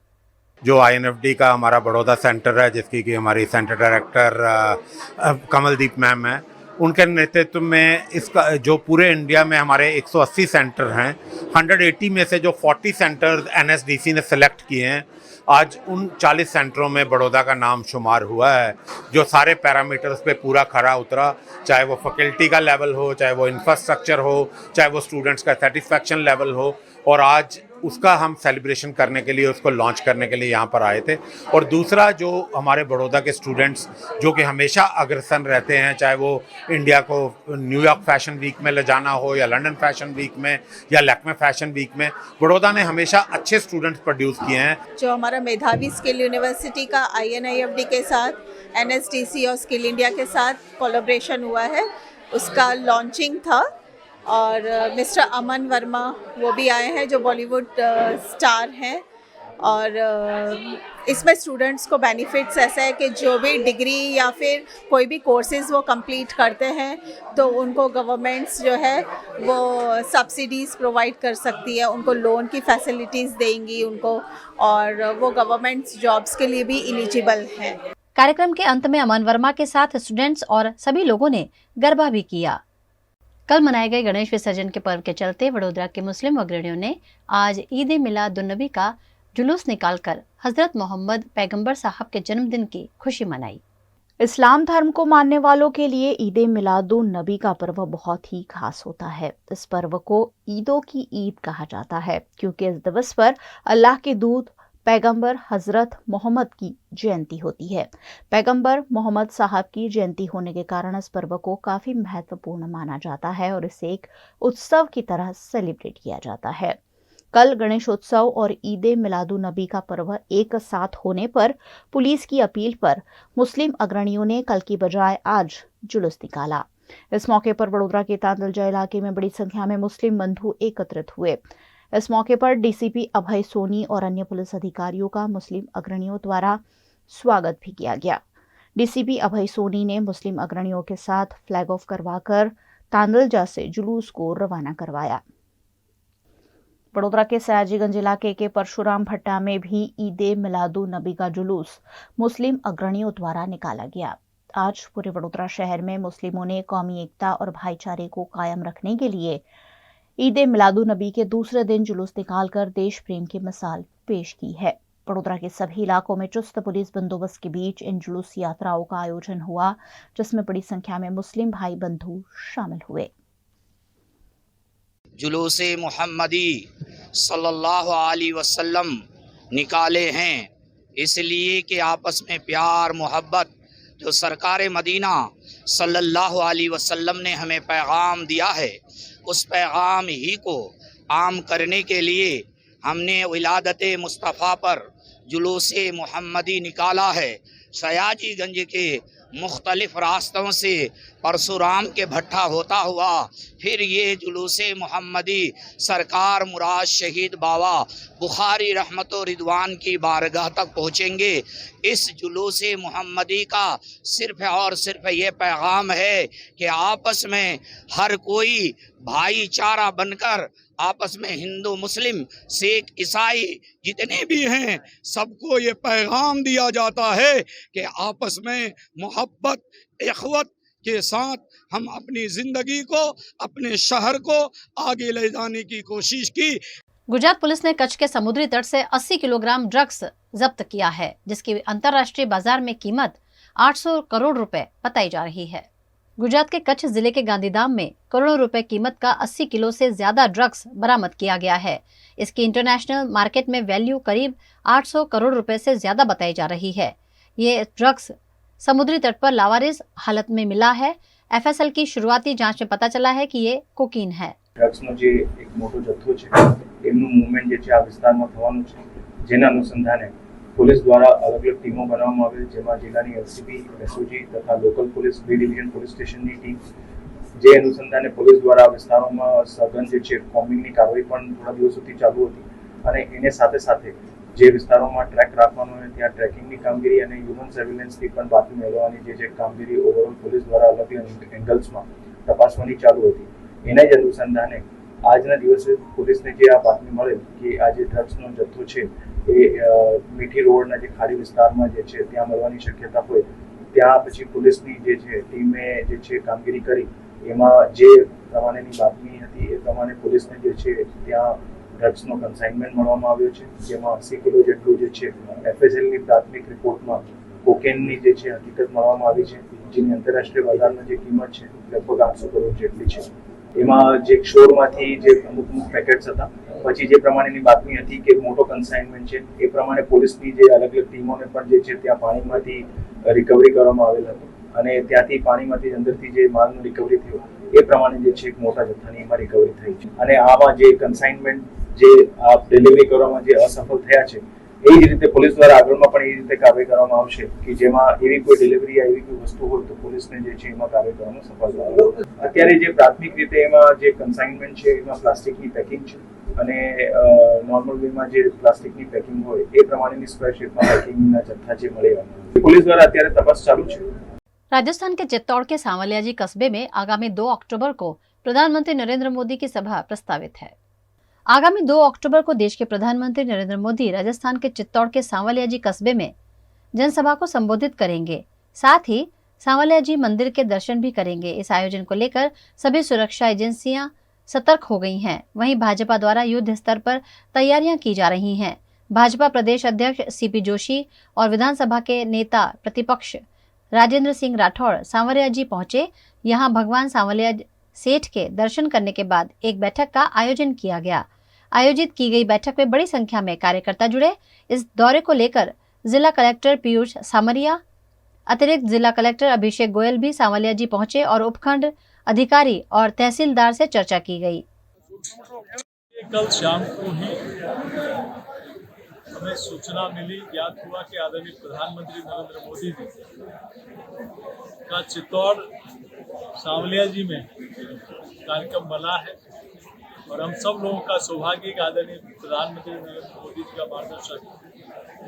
जो INFD का हमारा बड़ौदा सेंटर है, जिसकी कि हमारी सेंटर डायरेक्टर कमलदीप मैम है, उनके नेतृत्व में इसका जो पूरे इंडिया में हमारे 180 सेंटर हैं, 180 में से जो 40 सेंटर्स NSDC ने सेलेक्ट किए हैं, आज उन 40 सेंटरों में बड़ौदा का नाम शुमार हुआ है, जो सारे पैरामीटर्स पे पूरा खरा उतरा. चाहे वो फैकल्टी का लेवल हो, चाहे वो इंफ्रास्ट्रक्चर हो, चाहे वो स्टूडेंट्स का सेटिस्फैक्शन लेवल हो. और आज उसका हम सेलिब्रेशन करने के लिए, उसको लॉन्च करने के लिए यहाँ पर आए थे. और दूसरा, जो हमारे बड़ौदा के स्टूडेंट्स जो कि हमेशा अग्रसर रहते हैं, चाहे वो इंडिया को न्यूयॉर्क फैशन वीक में ले जाना हो या लंदन फैशन वीक में या लैक्मे फैशन वीक में, बड़ौदा ने हमेशा अच्छे स्टूडेंट्स प्रोड्यूस किए हैं. जो हमारा मेधावी स्किल यूनिवर्सिटी का INIFD के साथ, NSDC और स्किल इंडिया के साथ कोलैबोरेशन हुआ है, उसका लॉन्चिंग था. और मिस्टर अमन वर्मा वो भी आए हैं जो बॉलीवुड स्टार हैं. और इसमें स्टूडेंट्स को बेनिफिट्स ऐसा है कि जो भी डिग्री या फिर कोई भी कोर्सेज़ वो कंप्लीट करते हैं तो उनको गवर्नमेंट्स जो है वो सब्सिडीज़ प्रोवाइड कर सकती है, उनको लोन की फैसिलिटीज़ देंगी उनको, और वो गवर्नमेंट्स जॉब्स के लिए भी एलिजिबल हैं. कार्यक्रम के अंत में अमन वर्मा के साथ स्टूडेंट्स और सभी लोगों ने गरबा भी किया. कल मनाए गए गणेश विसर्जन के पर्व के चलते वडोदरा के मुस्लिम अग्रणियों ने आज ईद मिलादुन्नबी का जुलूस निकालकर हजरत मोहम्मद पैगंबर साहब के जन्मदिन की खुशी मनाई. इस्लाम धर्म को मानने वालों के लिए ईद मिलादुन्नबी का पर्व बहुत ही खास होता है. इस पर्व को ईदों की ईद कहा जाता है क्योंकि इस दिवस पर अल्लाह के दूत पैगंबर हजरत मोहम्मद की जयंती होती है. पैगंबर मोहम्मद साहब की जयंती होने के कारण इस पर्व को काफ़ी महत्वपूर्ण माना जाता है और इसे एक उत्सव की तरह सेलिब्रेट किया जाता है. कल गणेशोत्सव और ईद मिलादुन्नबी का पर्व एक साथ होने पर पुलिस की अपील पर मुस्लिम अग्रणियों ने कल की बजाय आज जुलूस निकाला. इस मौके पर वडोदरा के तांदलजा इलाके में बड़ी संख्या में मुस्लिम बंधु एकत्रित हुए. इस मौके पर DCP अभय सोनी और अन्य पुलिस अधिकारियों का मुस्लिम अग्रणियों द्वारा स्वागत भी किया गया. DCP अभय सोनी ने मुस्लिम अग्रणियों के साथ फ्लैग ऑफ करवाकर तांदलजा से जुलूस को रवाना करवाया. वडोदरा के सयाजीगंज इलाके के परशुराम भट्टा में भी ईद मिलादुन्नबी का जुलूस मुस्लिम अग्रणियों द्वारा निकाला गया. आज पूरे वडोदरा शहर में मुस्लिमों ने कौमी एकता और भाईचारे को कायम रखने के लिए ईद मिलादुन्नबी के दूसरे दिन जुलूस निकालकर देश प्रेम की मिसाल पेश की है. वडोदरा के सभी इलाकों में चुस्त पुलिस बंदोबस्त के बीच इन जुलूस यात्राओं का आयोजन हुआ, जिसमें बड़ी संख्या में मुस्लिम भाई बंधु शामिल हुए. जुलूस मुहम्मदी सल्लल्लाहु अलैहि वसल्लम निकाले हैं इसलिए कि आपस में प्यार मोहब्बत जो सरकार मदीना सल्लल्लाहु अलैहि वसल्लम ने हमें पैगाम दिया है उस पैगाम ही को आम करने के लिए हमने विलादत मुस्तफ़ा पर जुलूस मोहम्मदी निकाला है। सयाजीगंज के मुख्तलिफ रास्तों से परशुराम के भट्ठा होता हुआ फिर ये जुलूस मोहम्मदी सरकार मुराद शहीद बाबा बुखारी रहमतो रिदवान की बारगाह तक पहुँचेंगे। इस जुलूस मोहम्मदी का सिर्फ और सिर्फ ये पैगाम है कि आपस में हर कोई भाईचारा बनकर आपस में हिंदू मुस्लिम सिख ईसाई जितने भी हैं सबको ये पैगाम दिया जाता है कि आपस में मोहब्बत इख़वत के साथ हम अपनी ज़िंदगी को अपने शहर को आगे ले जाने की कोशिश की। गुजरात पुलिस ने कच्छ के समुद्री तट से 80 किलोग्राम ड्रग्स जब्त किया है, जिसकी अंतर्राष्ट्रीय बाजार में कीमत 800 करोड़ रुपए बताई जा रही है। गुजरात के कच्छ जिले के गांधीधाम में करोड़ों रुपए कीमत का 80 किलो से ज्यादा ड्रग्स बरामद किया गया है। इसकी इंटरनेशनल मार्केट में वैल्यू करीब 800 करोड़ रुपए से ज्यादा बताई जा रही है। ये ड्रग्स समुद्री तट पर लावारिस हालत में मिला है। एफएसएल की शुरुआती जांच में पता चला है कि ये कोकीन है। ડ્રગ્સનો જે એક મોટો જથ્થો છે એમનું મૂવમેન્ટ જે છે આ વિસ્તારમાં થવાનું છે, જેના અનુસંધાને પોલીસ દ્વારા અલગ અલગ ટીમો બનાવવામાં આવેલ, જેમાં જિલ્લાની એલસીબી, એસઓજી તથા local police B division police સ્ટેશનની ટીમ, જે અનુસંધાને પોલીસ દ્વારા આ વિસ્તારોમાં સઘન જે છે કોમ્બિંગની કાર્યવાહી પણ થોડા દિવસોથી ચાલુ હતી અને એને સાથે સાથે જે વિસ્તારોમાં ટ્રેક રાખવાનો હોય ત્યાં ટ્રેકિંગની કામગીરી અને હ્યુમન સર્વેલન્સની પણ બાતમી મેળવવાની જે છે કામગીરી ઓવરઓલ પોલીસ દ્વારા અલગ અલગ એંગલ્સમાં તપાસવાની ચાલુ હતી। એના જ અનુસંધાને આજના દિવસે પોલીસને જે આ બાતમી મળે કે આ જે ડ્રગ્સનો જથ્થો છે એ મીઠી રોડના જે ખાડી વિસ્તારમાં જે છે ત્યાં મળવાની શક્યતા હોય, ત્યાં પછી પોલીસની જે છે ટીમે જે છે કામગીરી કરી એમાં જે પ્રમાણેની બાતમી હતી એ પ્રમાણે પોલીસને જે છે ત્યાં ડ્રગ્સનો કન્સાઇનમેન્ટ મળવામાં આવ્યો છે, જેમાં 80 કિલો જેટલું જે છે એફએસએલની પ્રાથમિક રિપોર્ટમાં કોકેનની જે છે હકીકત મળવામાં આવી છે, જેની આંતરરાષ્ટ્રીય બજારમાં જે કિંમત છે લગભગ 800 કરોડ જેટલી છે। એમાં જે ક્ષોરમાંથી જે અમુક પેકેટ્સ હતા, પછી જે પ્રમાણેની બાતમી હતી કે મોટો કન્સાઇનમેન્ટ છે એ પ્રમાણે પોલીસની જે અલગ અલગ ટીમોને પણ જે છે ત્યાં પાણીમાંથી રિકવરી કરવામાં આવેલ હતું અને ત્યાંથી પાણીમાંથી અંદરથી જે માલનું રિકવરી થયું એ પ્રમાણે જે છે એક મોટા જથ્થાની એમાં રિકવરી થઈ છે। અને આમાં જે કન્સાઇનમેન્ટ જે આ ડિલિવરી કરવામાં જે અસફળ થયા છે એ જ રીતે પોલીસ દ્વારા આગળમાં પણ એ રીતે કાર્યવાહી કરવામાં આવશે કે જેમાં એવી કોઈ ડિલિવરી या એવી કોઈ વસ્તુ હોય તો પોલીસને જે છે એમાં કાર્ય કરવાનું સફળ આવે। અત્યારે જે પ્રાથમિક રીતે એમાં જે કન્સાઇનમેન્ટ છે એમાં પ્લાસ્ટિકની પેકિંગ છે અને નોર્મલ વેમાં જે પ્લાસ્ટિકની પેકિંગ હોય એ પ્રમાણેની સ્ક્વેર શેપમાં પેકિંગના જથ્થા જે મળે પોલીસ દ્વારા અત્યારે તપાસ ચાલુ છે। राजस्थान के चित्तौड़ के सांवलियाजी कस्बे में आगामी 2 अक्टूबर को प्रधानमंत्री नरेंद्र मोदी की सभा प्रस्तावित है। आगामी 2 अक्टूबर को देश के प्रधानमंत्री नरेंद्र मोदी राजस्थान के चित्तौड़ के सांवलियाजी कस्बे में जनसभा को संबोधित करेंगे। साथ ही सांवलियाजी मंदिर के दर्शन भी करेंगे। इस आयोजन को लेकर सभी सुरक्षा एजेंसियां सतर्क हो गई हैं। वहीं भाजपा द्वारा युद्ध स्तर पर तैयारियां की जा रही हैं। भाजपा प्रदेश अध्यक्ष सीपी जोशी और विधानसभा के नेता प्रतिपक्ष राजेंद्र सिंह राठौड़ सांवलियाजी पहुंचे। यहां भगवान सांवलिया सेठ के दर्शन करने के बाद एक बैठक का आयोजन किया गया। आयोजित की गई बैठक में बड़ी संख्या में कार्यकर्ता जुड़े। इस दौरे को लेकर जिला कलेक्टर पीयूष सामरिया, अतिरिक्त जिला कलेक्टर अभिषेक गोयल भी सांवलियाजी पहुंचे और उपखंड अधिकारी और तहसीलदार से चर्चा की गई। कल शाम को ही हमें सूचना मिली, ज्ञात हुआ कि आदरणीय प्रधानमंत्री नरेंद्र मोदी जी का चित्तौड़ सांवलियाजी में कार्यक्रम बना है और हम सब लोगों का सौभाग्य कि आदरणीय प्रधानमंत्री नरेंद्र मोदी जी का मार्गदर्शन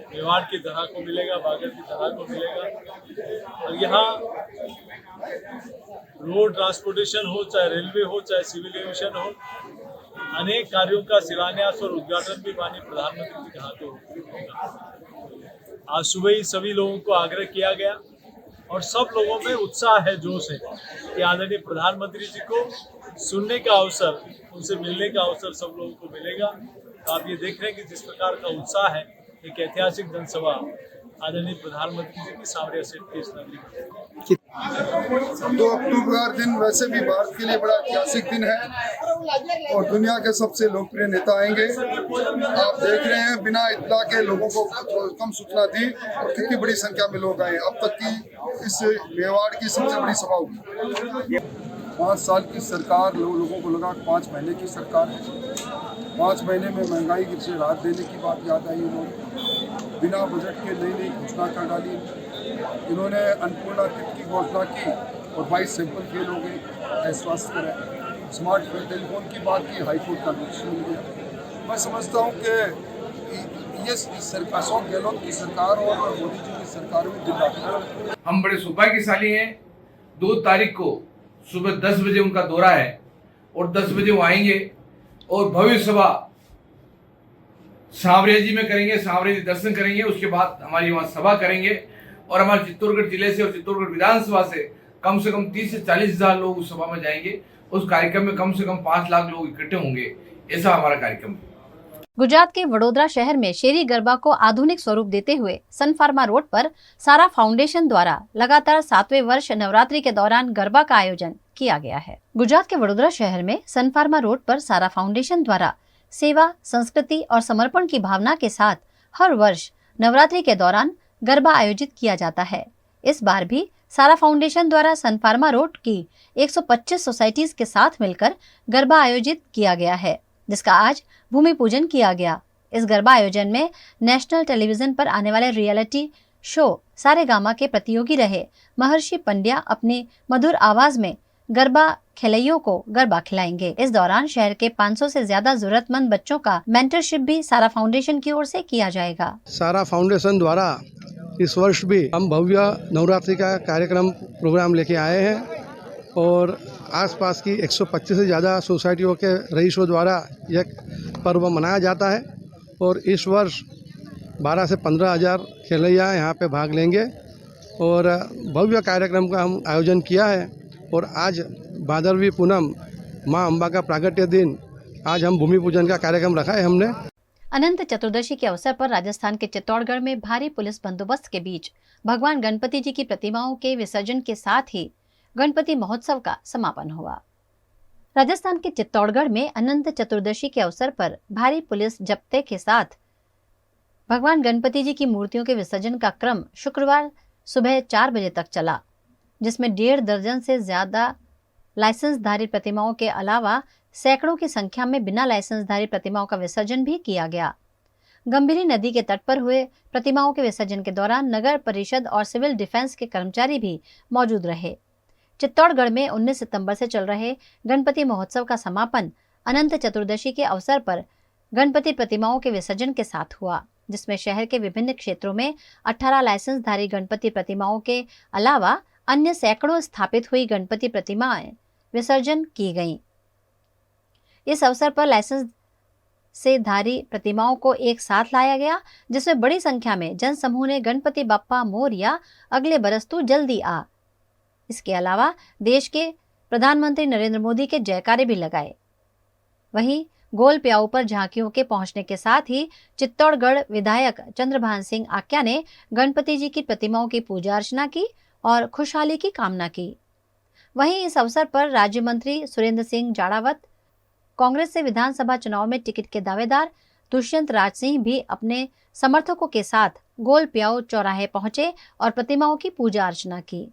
मेवाड़ की धरा को मिलेगा, बागर की धरा को मिलेगा और यहाँ रोड ट्रांसपोर्टेशन हो, चाहे रेलवे हो, चाहे सिविल एविएशन हो, अनेक कार्यों का शिलान्यास और उद्घाटन भी माननीय प्रधानमंत्री जी के हाथों होगा। आज सुबह ही सभी लोगों को आग्रह किया गया और सब लोगों में उत्साह है, जोश है कि आदरणीय प्रधानमंत्री जी को सुनने का अवसर, उनसे मिलने का अवसर सब लोगों को मिलेगा। तो आप ये देख रहे हैं कि जिस प्रकार का उत्साह है, एक ऐतिहासिक जनसभा आदरणीय प्रधानमंत्री जी की सांवलिया सेठ के इस नगरी में। 2 अक्टूबर दिन वैसे भी भारत के लिए बड़ा ऐतिहासिक दिन है और दुनिया के सबसे लोकप्रिय नेता आएंगे। आप देख रहे हैं बिना इत्तला के लोगों को कम सूचना दी और कितनी बड़ी संख्या में लोग आए। अब तक की इस मेवाड़ की सबसे बड़ी सभा होगी। 5 साल की सरकार लोगों को लगा 5 महीने की सरकार है। 5 महीने में महंगाई से राहत देने की बात याद आई उन्होंने। बिना बजट के नई नई घोषणा कर डाली इन्होंने। अन्नपूर्णा किट की घोषणा की और 22 सैंपल फेल हो गए, आश्वस्त करें। स्मार्ट टेलीफोन की बात की, हाईकोर्ट का नोटिस मिल गया। मैं समझता हूँ कि ये सरकार अशोक गहलोत की सरकार और मोदी जी की सरकार में दिन रात हम बड़े सौभाग्यशाली हैं। 2 तारीख को सुबह 10 बजे उनका दौरा है और 10 बजे वो आएंगे और भव्य सभा सांवरिया जी में करेंगे, सांवरिया जी दर्शन करेंगे। उसके बाद हमारी वहाँ सभा करेंगे और हमारे चित्तौड़गढ़ जिले से और चित्तौड़गढ़ विधानसभा से कम 30 से 40 हजार लोग उस सभा में जाएंगे। उस कार्यक्रम में कम से कम 5 लाख लोग इकट्ठे होंगे, ऐसा हमारा कार्यक्रम है। गुजरात के वडोदरा शहर में शेरी गरबा को आधुनिक स्वरूप देते हुए सन फार्मा रोड पर सारा फाउंडेशन द्वारा लगातार 7वें वर्ष नवरात्रि के दौरान गरबा का आयोजन किया गया है। गुजरात के वडोदरा शहर में सन फार्मा रोड पर सारा फाउंडेशन द्वारा सेवा, संस्कृति और समर्पण की भावना के साथ हर वर्ष नवरात्रि के दौरान गरबा आयोजित किया जाता है। इस बार भी सारा फाउंडेशन द्वारा सन फार्मा रोड की 125 सोसाइटीज के साथ मिलकर गरबा आयोजित किया गया है, जिसका आज भूमि पूजन किया गया। इस गरबा आयोजन में नेशनल टेलीविजन पर आने वाले रियलिटी शो सारेगामा के प्रतियोगी रहे महर्षि पंड्या अपनी मधुर आवाज में गरबा खिलाड़ियों को गरबा खिलाएंगे। इस दौरान शहर के 500 से ज्यादा जरूरतमंद बच्चों का मेंटरशिप भी सारा फाउंडेशन की ओर से किया जाएगा। सारा फाउंडेशन द्वारा इस वर्ष भी हम भव्य नवरात्रि का कार्यक्रम प्रोग्राम लेके आए हैं और आसपास की 125 से ज़्यादा सोसाइटियों के रईसों द्वारा यह पर्व मनाया जाता है और इस वर्ष 12 से 15 हज़ार खिलैया यहाँ पे भाग लेंगे और भव्य कार्यक्रम का हम आयोजन किया है। और आज भादरवी पूनम माँ अम्बा का प्रागट्य दिन, आज हम भूमि पूजन का कार्यक्रम रखा है हमने। अनंत चतुर्दशी के अवसर पर राजस्थान के चित्तौड़गढ़ में भारी पुलिस बंदोबस्त के बीच भगवान गणपति जी की प्रतिमाओं के विसर्जन के साथ ही गणपति महोत्सव का समापन हुआ। राजस्थान के चित्तौड़गढ़ में अनंत चतुर्दशी के अवसर पर भारी पुलिस जब्ते के साथ भगवान गणपति जी की मूर्तियों के विसर्जन का क्रम शुक्रवार सुबह 4 बजे तक चला, जिसमें 1.5 दर्जन से ज्यादा लाइसेंसधारी प्रतिमाओं के अलावा सैकड़ों की संख्या में बिना लाइसेंसधारी प्रतिमाओं का विसर्जन भी किया गया। गंभीरी नदी के तट पर हुए प्रतिमाओं के विसर्जन के दौरान नगर परिषद और सिविल डिफेंस के कर्मचारी भी मौजूद रहे। चित्तौड़गढ़ में 19 सितंबर से चल रहे गणपति महोत्सव का समापन अनंत चतुर्दशी के अवसर पर गणपति प्रतिमाओं के विसर्जन के साथ हुआ, जिसमें शहर के विभिन्न क्षेत्रों में 18 लाइसेंसधारी गणपति प्रतिमाओं के अलावा अन्य सैकड़ों स्थापित हुई गणपति प्रतिमाएं विसर्जन की गईं। इस अवसर पर लाइसेंस से धारी प्रतिमाओं को एक साथ लाया गया, जिसमें बड़ी संख्या में जनसमूह ने गणपति बप्पा मोरया, अगले बरस तू जल्दी आ। इसके अलावा देश के प्रधानमंत्री नरेंद्र मोदी के जयकारे भी लगाए। वहीं गोल प्याऊ पर झांकियों के पहुंचने के साथ ही चित्तौड़गढ़ विधायक चंद्रभान सिंह आक्या ने गणपति जी की प्रतिमाओं की पूजा अर्चना की और खुशहाली की कामना की। वहीं इस अवसर पर राज्य मंत्री सुरेंद्र सिंह जाड़ावत, कांग्रेस से विधानसभा चुनाव में टिकट के दावेदार दुष्यंत राज सिंह भी अपने समर्थकों के साथ गोल प्याऊ चौराहे पहुंचे और प्रतिमाओं की पूजा अर्चना की।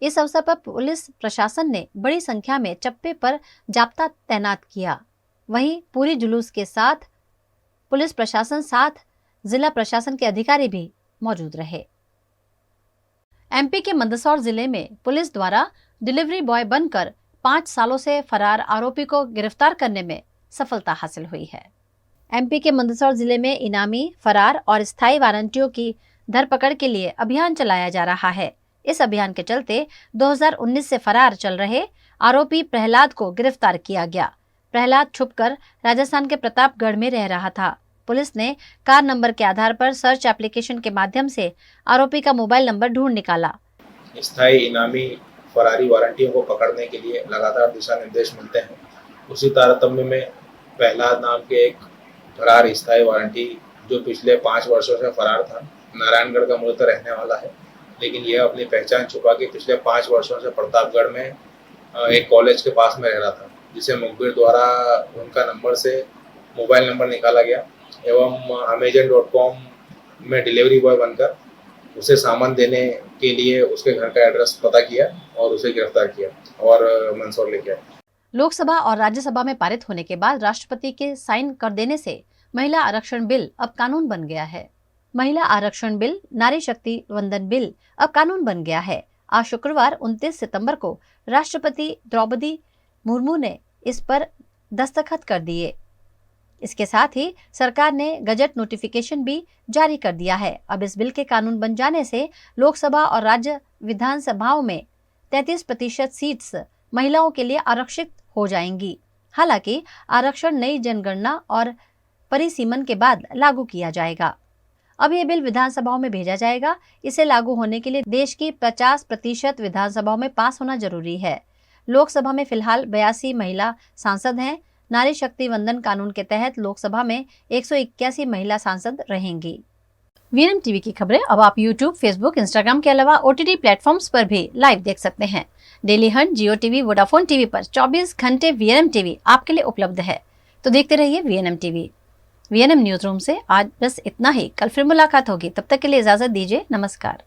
इस अवसर पर पुलिस प्रशासन ने बड़ी संख्या में चप्पे पर जाप्ता तैनात किया। वहीं पूरी जुलूस के साथ पुलिस प्रशासन साथ जिला प्रशासन के अधिकारी भी मौजूद रहे। एमपी के मंदसौर जिले में पुलिस द्वारा डिलीवरी बॉय बनकर 5 सालों से फरार आरोपी को गिरफ्तार करने में सफलता हासिल हुई है। एमपी के मंदसौर जिले में इनामी, फरार और स्थायी वारंटियों की धरपकड़ के लिए अभियान चलाया जा रहा है। इस अभियान के चलते 2019 से फरार चल रहे आरोपी प्रहलाद को गिरफ्तार किया गया। प्रहलाद छुपकर राजस्थान के प्रतापगढ़ में रह रहा था। पुलिस ने कार नंबर के आधार पर सर्च एप्लीकेशन के माध्यम से आरोपी का मोबाइल नंबर ढूंढ निकाला। स्थायी इनामी फरारी वारंटियों को पकड़ने के लिए लगातार दिशा निर्देश मिलते हैं। उसी तारतम्य में प्रहलाद नाम के एक फरार स्थायी वारंटी जो पिछले 5 वर्षों से फरार था, नारायणगढ़ का मूलतः रहने वाला है, लेकिन यह अपनी पहचान छुपा के पिछले 5 वर्षों से प्रतापगढ़ में एक कॉलेज के पास में रह रहा था, जिसे मुखबिर द्वारा उनका नंबर से मोबाइल नंबर निकाला गया एवं Amazon.com में डिलीवरी बॉय बनकर उसे सामान देने के लिए उसके घर का एड्रेस पता किया और उसे गिरफ्तार किया और मंदसौर लेके आए। लोकसभा और राज्यसभा में पारित होने के बाद राष्ट्रपति के साइन कर देने से महिला आरक्षण बिल अब कानून बन गया है। महिला आरक्षण बिल, नारी शक्ति वंदन बिल अब कानून बन गया है। आज शुक्रवार 29 सितंबर को राष्ट्रपति द्रौपदी मुर्मू ने इस पर दस्तखत कर दिए। इसके साथ ही सरकार ने गजट नोटिफिकेशन भी जारी कर दिया है। अब इस बिल के कानून बन जाने से लोकसभा और राज्य विधानसभाओं में 33% सीट्स महिलाओं के लिए आरक्षित हो जाएंगी। हालांकि आरक्षण नई जनगणना और परिसीमन के बाद लागू किया जाएगा। अब ये बिल विधानसभाओं में भेजा जाएगा। इसे लागू होने के लिए देश की 50% विधानसभाओं में पास होना जरूरी है। लोकसभा में फिलहाल 82 महिला सांसद हैं। नारी शक्ति वंदन कानून के तहत लोकसभा में 181 महिला सांसद रहेंगी। वीएनएम टीवी की खबरें अब आप यूट्यूब, फेसबुक, इंस्टाग्राम के अलावा ओटीटी प्लेटफॉर्म्स पर भी लाइव देख सकते हैं। डेली हंट, जियो टीवी, वोडाफोन टीवी पर 24 घंटे वीएनएम टीवी आपके लिए उपलब्ध है। तो देखते रहिए VNM TV. VNM news room से आज बस इतना ही। कल फिर मुलाकात होगी। तब तक के लिए इजाजत दीजिए। नमस्कार।